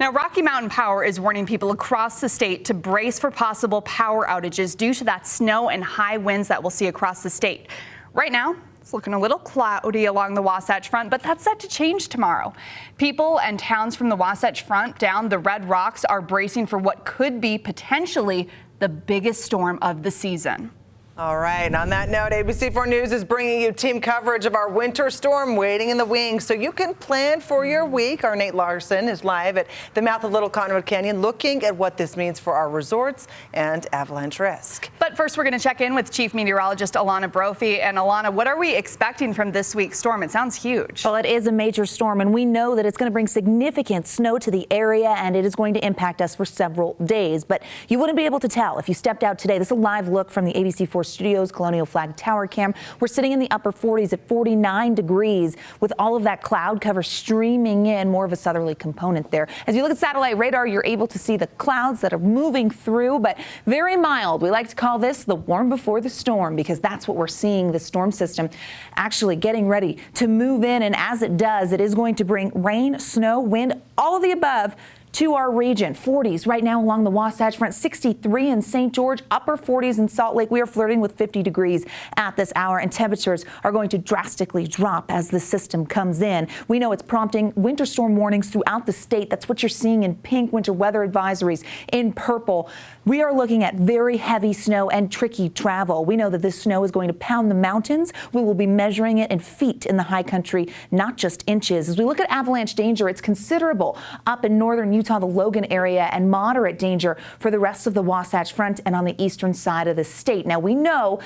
Now, Rocky Mountain Power is warning people across the state to brace for possible power outages due to that snow and high winds that we'll see across the state. Right now, it's looking a little cloudy along the Wasatch Front, but that's set to change tomorrow. People and towns from the Wasatch Front down the Red Rocks are bracing for what could be potentially the biggest storm of the season. All right. On that note, ABC4 News is bringing you team coverage of our winter storm waiting in the wings so you can plan for your week. Our Nate Larson is live at the mouth of Little Cottonwood Canyon looking at what this means for our resorts and avalanche risk. But first, we're going to check in with Chief Meteorologist Alana Brophy. And Alana, what are we expecting from this week's storm? It sounds huge. Well, it is a major storm, and we know that it's going to bring significant snow to the area, and it is going to impact us for several days. But you wouldn't be able to tell if you stepped out today. This is a live look from the ABC4 Studios Colonial Flag Tower Cam. We're sitting in the upper 40s at 49 degrees with all of that cloud cover streaming in, more of a southerly component there. As you look at satellite radar, you're able to see the clouds that are moving through, but very mild. We like to call this the warm before the storm because that's what we're seeing, the storm system actually getting ready to move in. And as it does, it is going to bring rain, snow, wind, all of the above to our region. 40s right now along the Wasatch Front, 63 in St. George, upper 40s in Salt Lake. We are flirting with 50 degrees at this hour, and temperatures are going to drastically drop as the system comes in. We know it's prompting winter storm warnings throughout the state. That's what you're seeing in pink, winter weather advisories in purple. We are looking at very heavy snow and tricky travel. We know that this snow is going to pound the mountains. We will be measuring it in feet in the high country, not just inches. As we look at avalanche danger, it's considerable up in northern Utah, the Logan area, and moderate danger for the rest of the Wasatch Front and on the eastern side of the state. Now, we know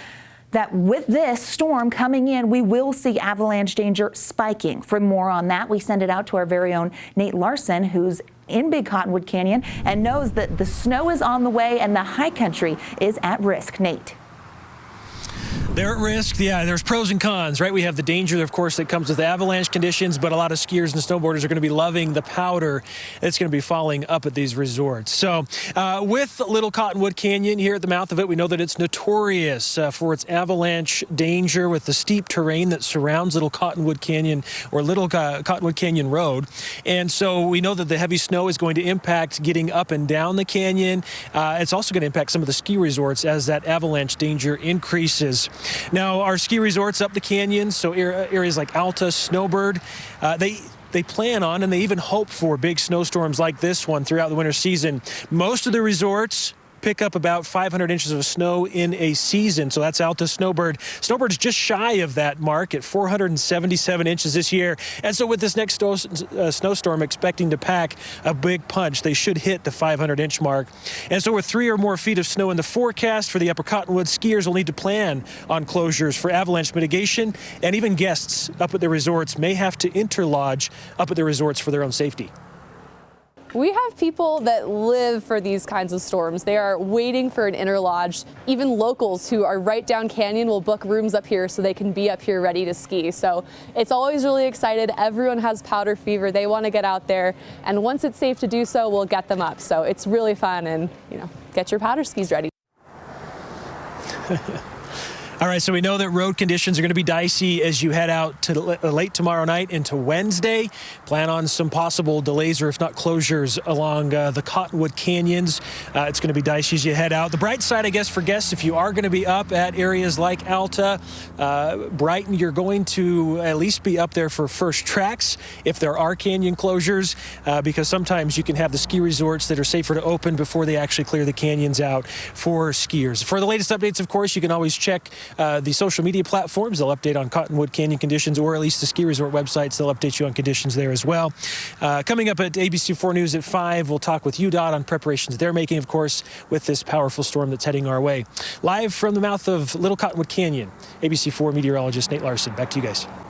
that with this storm coming in, we will see avalanche danger spiking. For more on that, we send it out to our very own Nate Larson, who's in Big Cottonwood Canyon and knows that the snow is on the way and the high country is at risk. Nate. They're at risk. Yeah, there's pros and cons, right? We have the danger, of course, that comes with avalanche conditions, but a lot of skiers and snowboarders are going to be loving the powder that's going to be falling up at these resorts. So with Little Cottonwood Canyon here at the mouth of it, we know that it's notorious for its avalanche danger with the steep terrain that surrounds Little Cottonwood Canyon or Little Cottonwood Canyon Road. And so we know that the heavy snow is going to impact getting up and down the canyon. It's also going to impact some of the ski resorts as that avalanche danger increases. Now, our ski resorts up the canyon, so areas like Alta, Snowbird, they plan on and they even hope for big snowstorms like this one throughout the winter season. Most of the resorts pick up about 500 inches of snow in a season. So that's Alta, Snowbird. Snowbird's just shy of that mark at 477 inches this year. And so with this next snowstorm expecting to pack a big punch, they should hit the 500-inch mark. And so with 3 or more feet of snow in the forecast for the Upper Cottonwood, skiers will need to plan on closures for avalanche mitigation, and even guests up at the resorts may have to interlodge up at the resorts for their own safety. We have people that live for these kinds of storms. They are waiting for an interlodge. Even locals who are right down canyon will book rooms up here so they can be up here ready to ski. So it's always really excited. Everyone has powder fever. They want to get out there. And once it's safe to do so, we'll get them up. So it's really fun, and, you know, get your powder skis ready. All right, so we know that road conditions are going to be dicey as you head out to late tomorrow night into Wednesday. Plan on some possible delays or if not closures along the Cottonwood Canyons. It's going to be dicey as you head out. The bright side, I guess, for guests, if you are going to be up at areas like Alta, Brighton, you're going to at least be up there for first tracks if there are canyon closures, because sometimes you can have the ski resorts that are safer to open before they actually clear the canyons out for skiers. For the latest updates, of course, you can always check the social media platforms. They'll update on Cottonwood Canyon conditions, or at least the ski resort websites. They'll update you on conditions there as well. Coming up at ABC4 News at 5, we'll talk with UDOT on preparations they're making, of course, with this powerful storm that's heading our way. Live from the mouth of Little Cottonwood Canyon, ABC4 meteorologist Nate Larson. Back to you guys.